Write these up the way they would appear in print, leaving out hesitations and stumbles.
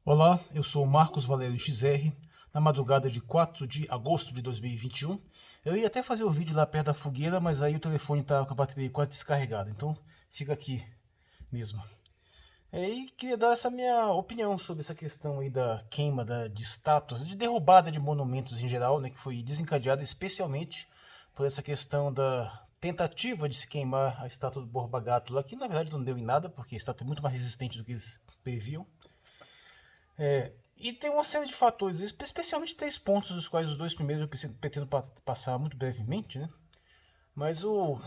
Olá, eu sou o Marcos Valério XR. Na madrugada de 4 de agosto de 2021, eu ia até fazer o vídeo lá perto da fogueira, mas aí o telefone estava com a bateria quase descarregada, então fica aqui mesmo. E queria dar essa minha opinião sobre essa questão aí da queima de estátuas, de derrubada de monumentos em geral, né, que foi desencadeada especialmente por essa questão da tentativa de se queimar a estátua do Borba Gato lá, que na verdade não deu em nada, porque a estátua é muito mais resistente do que eles previam. E tem uma série de fatores, especialmente três pontos, dos quais os dois primeiros eu pretendo passar muito brevemente, né? Mas o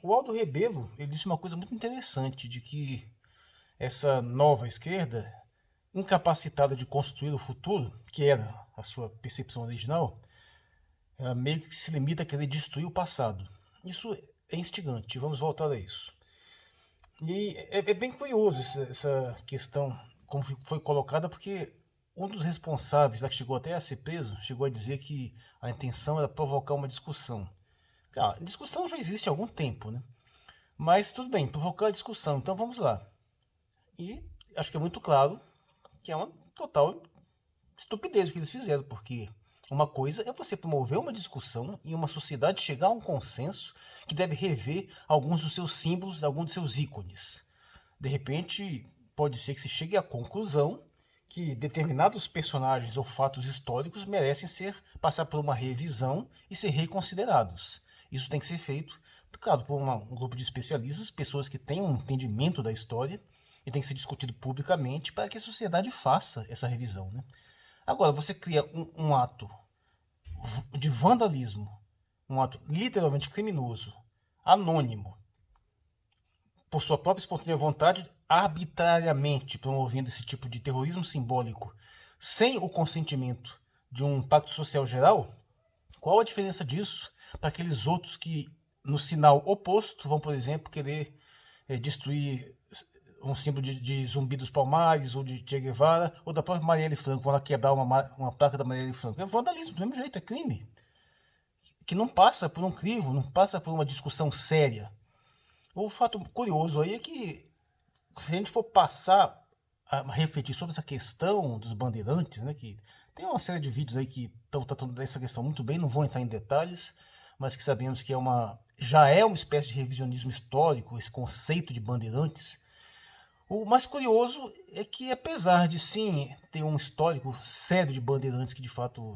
Aldo Rebelo, ele disse uma coisa muito interessante, de que essa nova esquerda, incapacitada de construir o futuro, que era a sua percepção original, ela meio que se limita a querer destruir o passado. Isso é instigante, vamos voltar a isso. E é bem curioso essa questão, como foi colocada, porque um dos responsáveis, lá que chegou até a ser preso, chegou a dizer que a intenção era provocar uma discussão. Cara, discussão já existe há algum tempo, né? Mas tudo bem, provocar a discussão, então vamos lá. E acho que é muito claro que é uma total estupidez o que eles fizeram, porque uma coisa é você promover uma discussão e uma sociedade chegar a um consenso que deve rever alguns dos seus símbolos, alguns dos seus ícones. De repente, pode ser que se chegue à conclusão que determinados personagens ou fatos históricos merecem passar por uma revisão e ser reconsiderados. Isso tem que ser feito, claro, por um grupo de especialistas, pessoas que tenham um entendimento da história, e tem que ser discutido publicamente para que a sociedade faça essa revisão. Né? Agora, você cria um ato de vandalismo, um ato literalmente criminoso, anônimo, por sua própria espontânea vontade, arbitrariamente promovendo esse tipo de terrorismo simbólico, sem o consentimento de um pacto social geral, qual a diferença disso para aqueles outros que, no sinal oposto, vão, por exemplo, querer destruir um símbolo de Zumbi dos Palmares, ou de Che Guevara, ou da própria Marielle Franco, vão lá quebrar uma placa da Marielle Franco. É vandalismo, do mesmo jeito, é crime. Que não passa por um crivo, não passa por uma discussão séria. O fato curioso aí é que, se a gente for passar a refletir sobre essa questão dos bandeirantes, né, que tem uma série de vídeos aí que estão tratando dessa questão muito bem, não vou entrar em detalhes, mas que sabemos que já é uma espécie de revisionismo histórico, esse conceito de bandeirantes. O mais curioso é que, apesar de sim ter um histórico sério de bandeirantes que de fato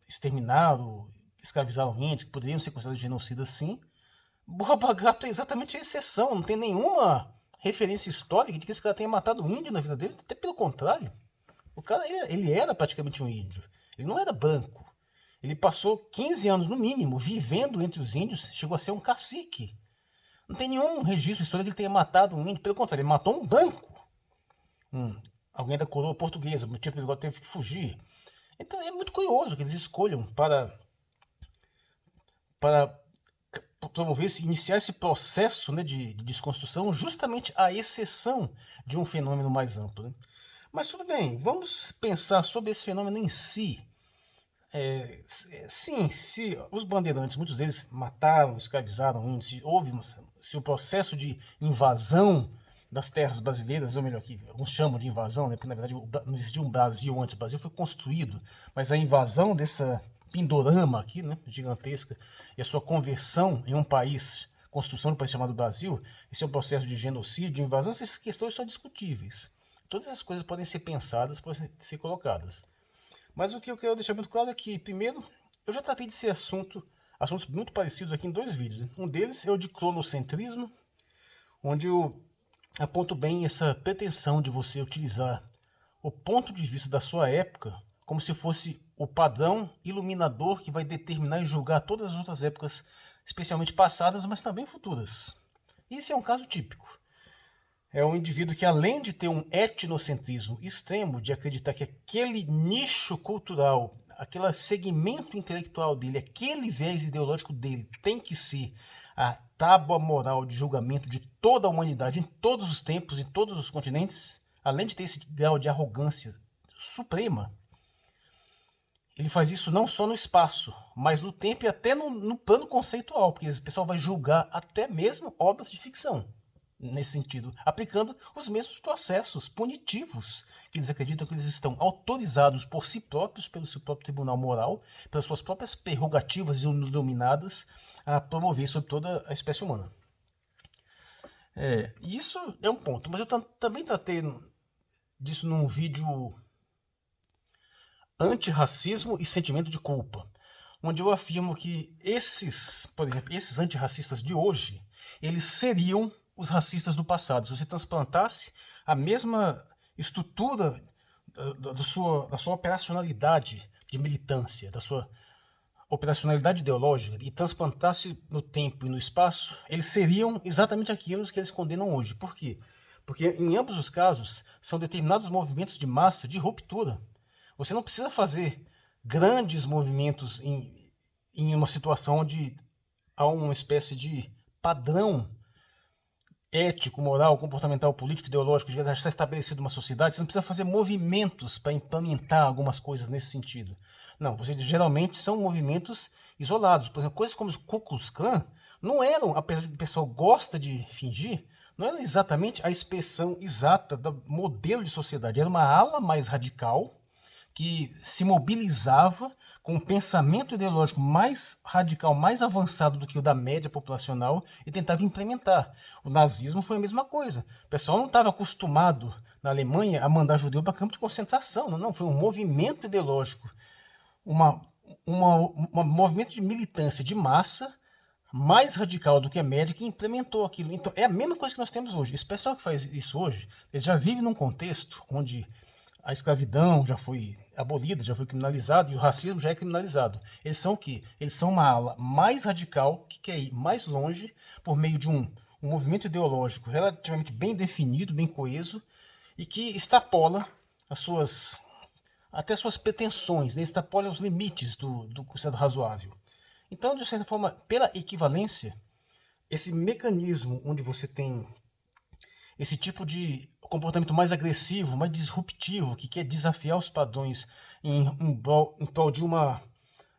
exterminaram, escravizaram índios, que poderiam ser considerados genocidas sim, Borba Gato é exatamente a exceção. Não tem nenhuma referência histórica de que esse cara tenha matado um índio na vida dele. Até pelo contrário. O cara, ele era praticamente um índio. Ele não era branco. Ele passou 15 anos, no mínimo, vivendo entre os índios. Chegou a ser um cacique. Não tem nenhum registro histórico que ele tenha matado um índio. Pelo contrário, ele matou um branco. Alguém da coroa portuguesa. O motivo pelo qual teve que fugir. Então é muito curioso que eles escolham para promover iniciar esse processo, né, de desconstrução, justamente à exceção de um fenômeno mais amplo. Né? Mas tudo bem, vamos pensar sobre esse fenômeno em si. Sim, se os bandeirantes, muitos deles mataram, escravizaram índios, se o processo de invasão das terras brasileiras, ou melhor, que alguns chamam de invasão, né, porque na verdade não existia um Brasil antes, o Brasil foi construído, mas a invasão dessa pindorama aqui, né, gigantesca, e a sua conversão em um país, construção do país chamado Brasil, esse é um processo de genocídio, de invasão, essas questões são discutíveis. Todas essas coisas podem ser pensadas, podem ser colocadas. Mas o que eu quero deixar muito claro é que, primeiro, eu já tratei desse assuntos muito parecidos aqui em dois vídeos. Né? Um deles é o de cronocentrismo, onde eu aponto bem essa pretensão de você utilizar o ponto de vista da sua época como se fosse o padrão iluminador que vai determinar e julgar todas as outras épocas, especialmente passadas, mas também futuras. Esse é um caso típico. É um indivíduo que, além de ter um etnocentrismo extremo, de acreditar que aquele nicho cultural, aquele segmento intelectual dele, aquele viés ideológico dele tem que ser a tábua moral de julgamento de toda a humanidade em todos os tempos, em todos os continentes, além de ter esse grau de arrogância suprema, ele faz isso não só no espaço, mas no tempo e até no plano conceitual, porque o pessoal vai julgar até mesmo obras de ficção. nesse sentido, aplicando os mesmos processos punitivos que eles acreditam que eles estão autorizados por si próprios, pelo seu próprio tribunal moral, pelas suas próprias prerrogativas iluminadas a promover sobre toda a espécie humana. Isso é um ponto, mas eu também tratei disso num vídeo antirracismo e sentimento de culpa, onde eu afirmo que por exemplo, esses antirracistas de hoje, eles seriam os racistas do passado. Se você transplantasse a mesma estrutura da sua operacionalidade de militância, da sua operacionalidade ideológica, e transplantasse no tempo e no espaço, eles seriam exatamente aquilo que eles condenam hoje. Por quê? Porque em ambos os casos são determinados movimentos de massa de ruptura. Você não precisa fazer grandes movimentos em uma situação onde há uma espécie de padrão ético, moral, comportamental, político, ideológico, já está estabelecido numa sociedade. Você não precisa fazer movimentos para implementar algumas coisas nesse sentido. Não, geralmente são movimentos isolados. Por exemplo, coisas como os Ku Klux Klan não eram, apesar de que o pessoal gosta de fingir, não era exatamente a expressão exata do modelo de sociedade. Era uma ala mais radical que se mobilizava com um pensamento ideológico mais radical, mais avançado do que o da média populacional e tentava implementar. O nazismo foi a mesma coisa. O pessoal não estava acostumado na Alemanha a mandar judeu para campo de concentração. Não, foi um movimento ideológico, um movimento de militância de massa mais radical do que a média que implementou aquilo. Então, é a mesma coisa que nós temos hoje. Esse pessoal que faz isso hoje, eles já vivem num contexto onde a escravidão já foi abolida, já foi criminalizada, e o racismo já é criminalizado. Eles são o quê? Eles são uma ala mais radical, que quer ir mais longe, por meio de um movimento ideológico relativamente bem definido, bem coeso, e que extrapola até suas pretensões, né? Extrapola os limites do considerado razoável. Então, de certa forma, pela equivalência, esse mecanismo onde você tem esse tipo de comportamento mais agressivo, mais disruptivo, que quer desafiar os padrões em prol de uma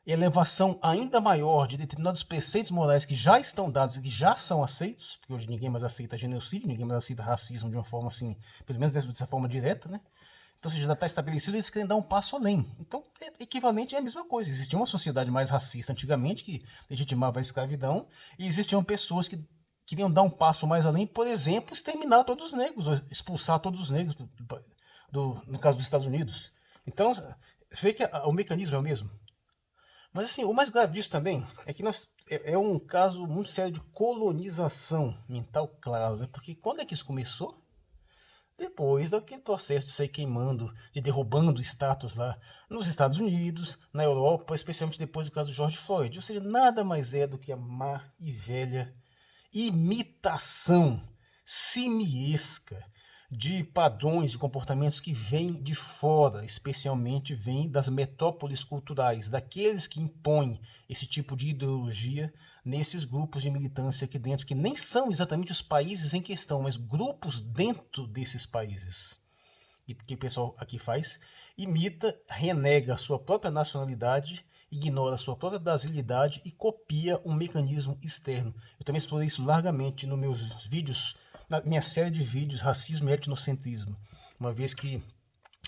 elevação ainda maior de determinados preceitos morais que já estão dados e que já são aceitos, porque hoje ninguém mais aceita genocídio, ninguém mais aceita racismo de uma forma assim, pelo menos dessa forma direta, né? Então, se já está estabelecido, eles querem dar um passo além. Então, equivalente é a mesma coisa. Existia uma sociedade mais racista antigamente, que legitimava a escravidão, e existiam pessoas que queriam dar um passo mais além, por exemplo, exterminar todos os negros, ou expulsar todos os negros, no caso dos Estados Unidos. Então, você vê que o mecanismo é o mesmo. Mas assim, o mais grave disso também é que é um caso muito sério de colonização mental, claro, né? Porque quando é que isso começou? Depois daquele processo de sair queimando, de derrubando status lá nos Estados Unidos, na Europa, especialmente depois do caso do George Floyd. Ou seja, nada mais é do que a má e velha imitação simiesca de padrões de comportamentos que vêm de fora, especialmente vêm das metrópoles culturais, daqueles que impõem esse tipo de ideologia nesses grupos de militância aqui dentro, que nem são exatamente os países em questão, mas grupos dentro desses países. E que o pessoal aqui faz, imita, renega a sua própria nacionalidade, ignora a sua própria brasilidade e copia um mecanismo externo. Eu também explorei isso largamente nos meus vídeos, na minha série de vídeos Racismo e Etnocentrismo, uma vez que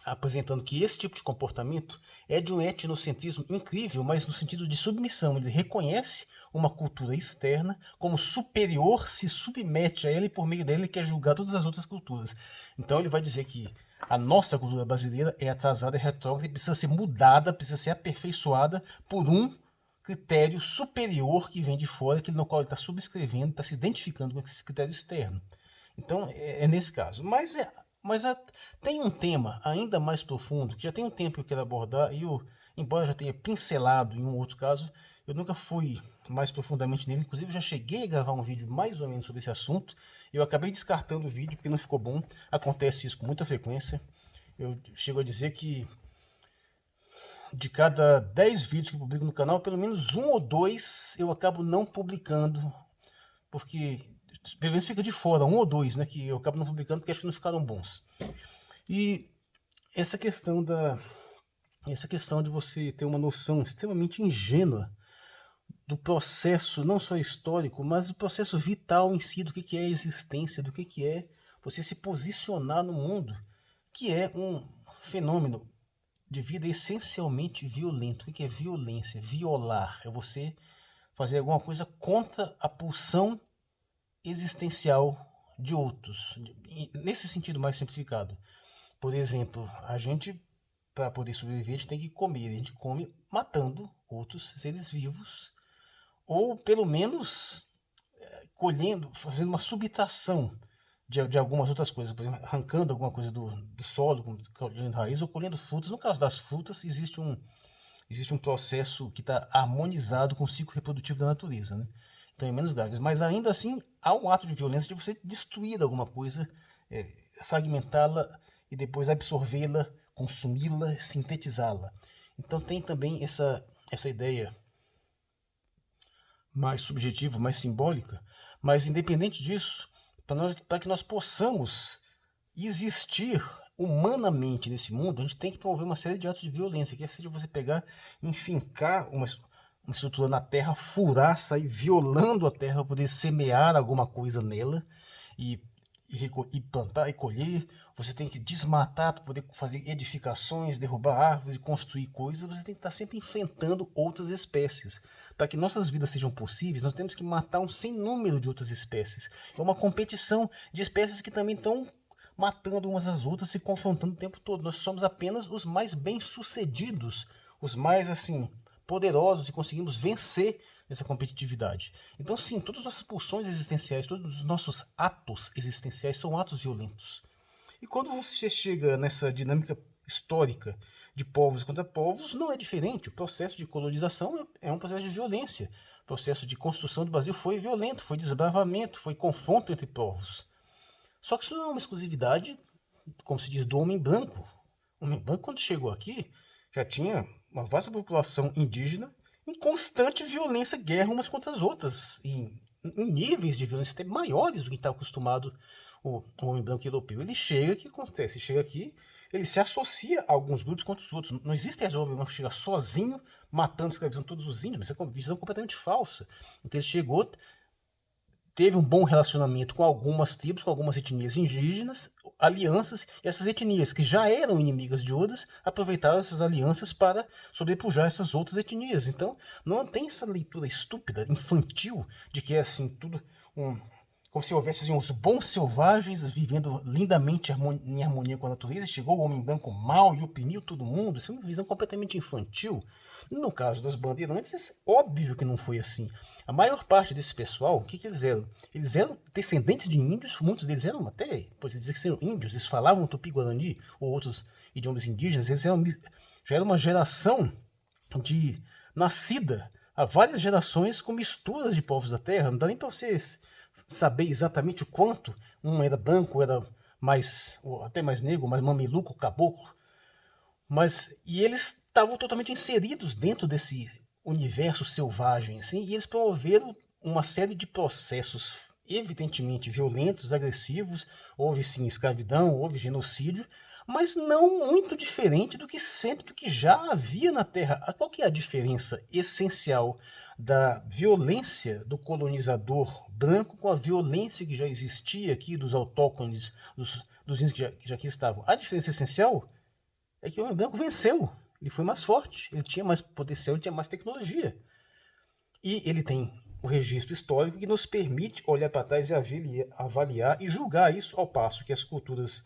apresentando que esse tipo de comportamento é de um etnocentrismo incrível, mas no sentido de submissão. Ele reconhece uma cultura externa como superior, se submete a ela e por meio dela ele quer julgar todas as outras culturas. Então ele vai dizer que a nossa cultura brasileira é atrasada, é retrógrada, precisa ser mudada, precisa ser aperfeiçoada por um critério superior que vem de fora, no qual ele está subscrevendo, está se identificando com esse critério externo. Então é nesse caso. Mas tem um tema ainda mais profundo, que já tem um tempo que eu quero abordar, e embora já tenha pincelado em um outro caso, eu nunca fui mais profundamente nele. Inclusive, já cheguei a gravar um vídeo mais ou menos sobre esse assunto. Eu acabei descartando o vídeo porque não ficou bom. Acontece isso com muita frequência. Eu chego a dizer que de cada 10 vídeos que eu publico no canal, pelo menos 1 ou 2 eu acabo não publicando, porque pelo menos fica de fora, 1 ou 2, né, que eu acabo não publicando porque acho que não ficaram bons. E essa questão de você ter uma noção extremamente ingênua do processo, não só histórico, mas do processo vital em si, do que é a existência, do que é você se posicionar no mundo, que é um fenômeno de vida essencialmente violento. O que é violência? Violar é você fazer alguma coisa contra a pulsão existencial de outros. Nesse sentido mais simplificado. Por exemplo, a gente, para poder sobreviver, a gente tem que comer. A gente come matando outros seres vivos, ou pelo menos colhendo, fazendo uma subtração de algumas outras coisas, por exemplo, arrancando alguma coisa do solo, colhendo raiz ou colhendo frutas. No caso das frutas, existe um processo que está harmonizado com o ciclo reprodutivo da natureza, né? Então é menos grave. Mas ainda assim, há um ato de violência de você destruir alguma coisa, fragmentá-la e depois absorvê-la, consumi-la, sintetizá-la. Então tem também essa ideia mais subjetiva, mais simbólica, mas independente disso, para que nós possamos existir humanamente nesse mundo, a gente tem que promover uma série de atos de violência, que seja você pegar, enfincar uma estrutura na terra, furar, sair violando a terra para poder semear alguma coisa nela e plantar e colher. Você tem que desmatar para poder fazer edificações, derrubar árvores e construir coisas. Você tem que estar sempre enfrentando outras espécies. Para que nossas vidas sejam possíveis, nós temos que matar um sem número de outras espécies. É uma competição de espécies que também estão matando umas às outras, se confrontando o tempo todo. Nós somos apenas os mais bem-sucedidos, os mais, assim, poderosos, e conseguimos vencer nessa competitividade. Então, sim, todas as nossas pulsões existenciais, todos os nossos atos existenciais são atos violentos. E quando você chega nessa dinâmica histórica de povos contra povos, não é diferente. O processo de colonização é um processo de violência. O processo de construção do Brasil foi violento, foi desbravamento, foi confronto entre povos. Só que isso não é uma exclusividade, como se diz, do homem branco. O homem branco, quando chegou aqui, já tinha uma vasta população indígena em constante violência, guerra umas contra as outras, em níveis de violência até maiores do que está acostumado o homem branco europeu. Ele chega, o que acontece? Ele chega aqui, ele se associa a alguns grupos contra os outros. Não existe esse homem branco que chega sozinho, matando, escravizando todos os índios, mas é uma visão completamente falsa. Então ele chegou, teve um bom relacionamento com algumas tribos, com algumas etnias indígenas, alianças, e essas etnias que já eram inimigas de outras, aproveitaram essas alianças para sobrepujar essas outras etnias. Então, não tem essa leitura estúpida, infantil, de que é assim, tudo como se houvesse assim, uns bons selvagens vivendo lindamente em harmonia com a natureza, chegou o homem branco mau e oprimiu todo mundo. Isso é uma visão completamente infantil. No caso das bandeirantes, é óbvio que não foi assim. A maior parte desse pessoal, o que eles eram? Eles eram descendentes de índios, muitos deles eram até, pode dizer que eram índios, eles falavam tupi-guarani ou outros idiomas indígenas, eles eram, já era uma geração de nascida há várias gerações com misturas de povos da terra. Não dá nem para vocês saber exatamente o quanto um era branco, era mais, ou até mais negro, mais mameluco, caboclo. E eles estavam totalmente inseridos dentro desse universo selvagem, assim, e eles promoveram uma série de processos evidentemente violentos, agressivos. Houve sim escravidão, houve genocídio, mas não muito diferente do que sempre, do que já havia na Terra. Qual que é a diferença essencial da violência do colonizador branco com a violência que já existia aqui dos autóctones, dos índios que já aqui estavam? A diferença essencial é que o homem branco venceu. Ele foi mais forte, ele tinha mais potencial, ele tinha mais tecnologia. E ele tem o registro histórico que nos permite olhar para trás e avaliar e julgar isso, ao passo que as culturas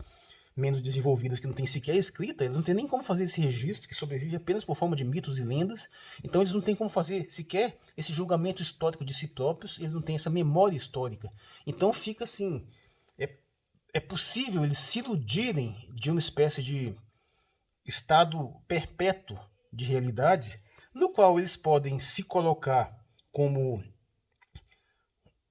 menos desenvolvidas, que não têm sequer escrita, eles não têm nem como fazer esse registro, que sobrevive apenas por forma de mitos e lendas. Então eles não têm como fazer sequer esse julgamento histórico de si próprios, eles não têm essa memória histórica. Então fica assim, é possível eles se iludirem de uma espécie de estado perpétuo de realidade, no qual eles podem se colocar como,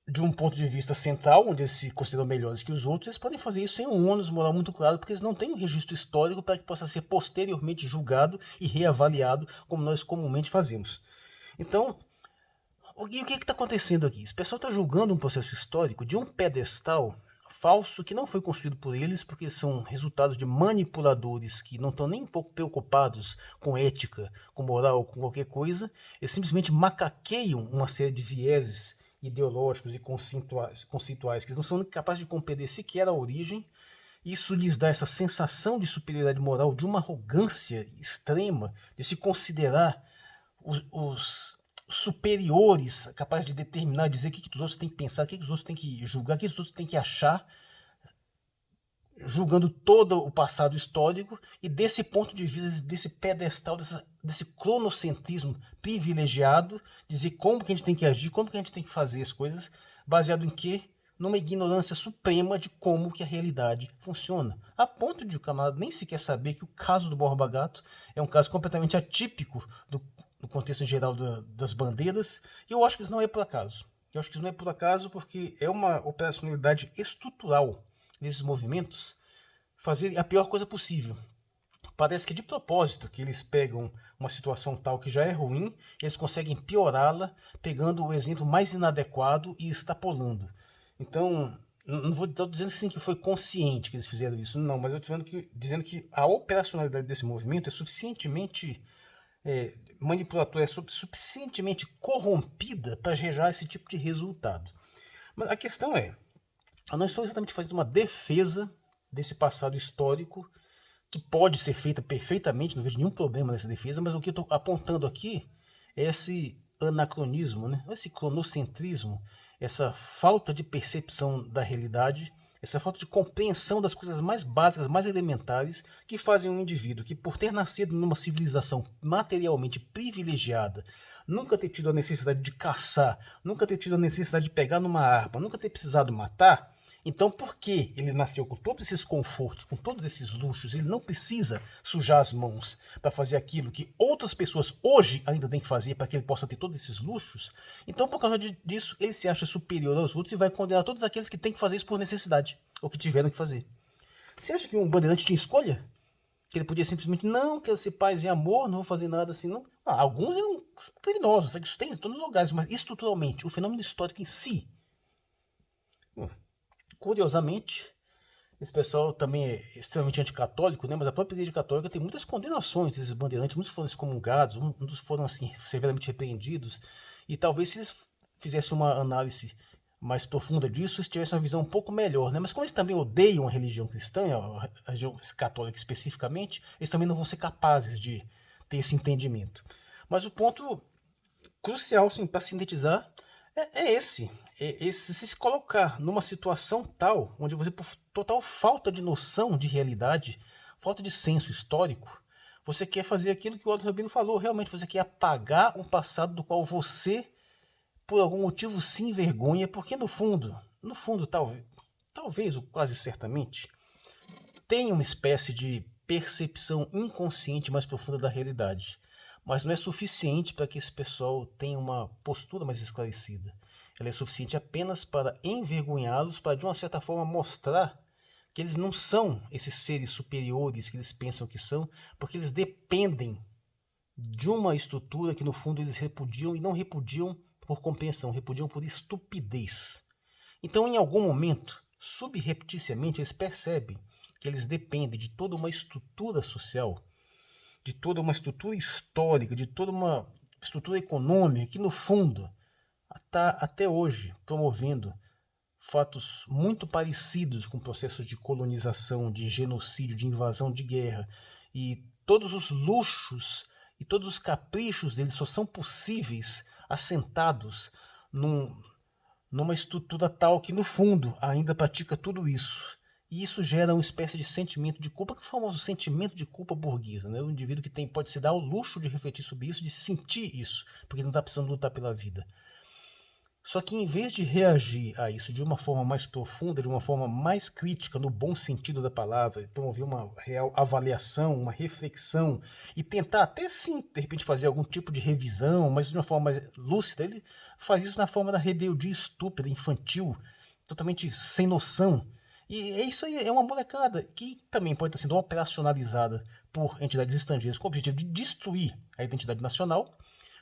de um ponto de vista central, onde eles se consideram melhores que os outros. Eles podem fazer isso sem um ônus moral muito claro, porque eles não têm um registro histórico para que possa ser posteriormente julgado e reavaliado, como nós comumente fazemos. Então, o que está acontecendo aqui? Esse pessoal está julgando um processo histórico de um pedestal falso que não foi construído por eles, porque são resultados de manipuladores que não estão nem um pouco preocupados com ética, com moral, com qualquer coisa. Eles simplesmente macaqueiam uma série de vieses ideológicos e conceituais que eles não são capazes de compreender sequer a origem. Isso lhes dá essa sensação de superioridade moral, de uma arrogância extrema, de se considerar os superiores, capazes de determinar, dizer o que os outros têm que pensar, o que os outros têm que julgar, o que os outros têm que achar, julgando todo o passado histórico, e desse ponto de vista, desse pedestal, desse cronocentrismo privilegiado, dizer como que a gente tem que agir, como que a gente tem que fazer as coisas, baseado em quê? Numa ignorância suprema de como que a realidade funciona. A ponto de o camarada nem sequer saber que o caso do Borba Gato é um caso completamente atípico no contexto geral das bandeiras, e eu acho que isso não é por acaso. Eu acho que isso não é por acaso porque é uma operacionalidade estrutural desses movimentos fazer a pior coisa possível. Parece que é de propósito que eles pegam uma situação tal que já é ruim, eles conseguem piorá-la, pegando o exemplo mais inadequado e extrapolando. Então, não vou estar dizendo assim que foi consciente que eles fizeram isso, não, mas eu estou dizendo que a operacionalidade desse movimento é suficientemente manipuladora, é suficientemente corrompida para gerar esse tipo de resultado. Mas a questão é, eu não estou exatamente fazendo uma defesa desse passado histórico, que pode ser feita perfeitamente, não vejo nenhum problema nessa defesa, mas o que eu estou apontando aqui é esse anacronismo, né? Esse cronocentrismo, essa falta de percepção da realidade, essa falta de compreensão das coisas mais básicas, mais elementares, que fazem um indivíduo que, por ter nascido numa civilização materialmente privilegiada, nunca ter tido a necessidade de caçar, nunca ter tido a necessidade de pegar numa arma, nunca ter precisado matar. Então, por que ele nasceu com todos esses confortos, com todos esses luxos, ele não precisa sujar as mãos para fazer aquilo que outras pessoas hoje ainda têm que fazer para que ele possa ter todos esses luxos? Então, por causa disso, ele se acha superior aos outros e vai condenar todos aqueles que têm que fazer isso por necessidade, ou que tiveram que fazer. Você acha que um bandeirante tinha escolha? Que ele podia simplesmente, não, quero ser paz e amor, não vou fazer nada assim, não. Alguns eram criminosos, isso tem em todos os lugares, mas estruturalmente, o fenômeno histórico em si, curiosamente, esse pessoal também é extremamente anticatólico, né? Mas a própria Igreja Católica tem muitas condenações desses bandeirantes, muitos foram excomungados, muitos foram assim, severamente repreendidos, e talvez se eles fizessem uma análise mais profunda disso, eles tivessem uma visão um pouco melhor, né? Mas como eles também odeiam a religião cristã, a religião católica especificamente, eles também não vão ser capazes de ter esse entendimento. Mas o ponto crucial, sim, para sintetizar, é esse. Se colocar numa situação tal, onde você, por total falta de noção de realidade, falta de senso histórico, você quer fazer aquilo que o Aldo Rabino falou, realmente você quer apagar um passado do qual você, por algum motivo, se envergonha, porque no fundo, talvez ou quase certamente, tem uma espécie de percepção inconsciente mais profunda da realidade. Mas não é suficiente para que esse pessoal tenha uma postura mais esclarecida. Ela é suficiente apenas para envergonhá-los, para de uma certa forma mostrar que eles não são esses seres superiores que eles pensam que são, porque eles dependem de uma estrutura que no fundo eles repudiam, e não repudiam por compreensão, repudiam por estupidez. Então, em algum momento, subrepticiamente, eles percebem que eles dependem de toda uma estrutura social, de toda uma estrutura histórica, de toda uma estrutura econômica que, no fundo, está até hoje promovendo fatos muito parecidos com processos de colonização, de genocídio, de invasão, de guerra. E todos os luxos e todos os caprichos deles só são possíveis assentados numa estrutura tal que, no fundo, ainda pratica tudo isso. E isso gera uma espécie de sentimento de culpa, que é o famoso sentimento de culpa burguesa, né? O indivíduo que pode se dar o luxo de refletir sobre isso, de sentir isso, porque não está precisando lutar pela vida. Só que em vez de reagir a isso de uma forma mais profunda, de uma forma mais crítica, no bom sentido da palavra, promover uma real avaliação, uma reflexão, e tentar até sim, de repente, fazer algum tipo de revisão, mas de uma forma mais lúcida, ele faz isso na forma da rebeldia estúpida, infantil, totalmente sem noção. E é isso aí, é uma molecada que também pode estar sendo operacionalizada por entidades estrangeiras com o objetivo de destruir a identidade nacional,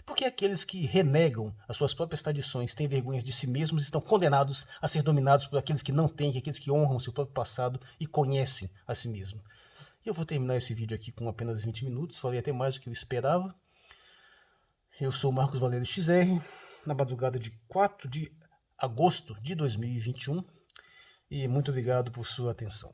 Porque aqueles que renegam as suas próprias tradições, têm vergonha de si mesmos, estão condenados a ser dominados por aqueles que não têm, aqueles que honram o seu próprio passado e conhecem a si mesmo. E eu vou terminar esse vídeo aqui com apenas 20 minutos, falei até mais do que eu esperava. Eu sou o Marcos Valério XR, na madrugada de 4 de agosto de 2021, e muito obrigado por sua atenção.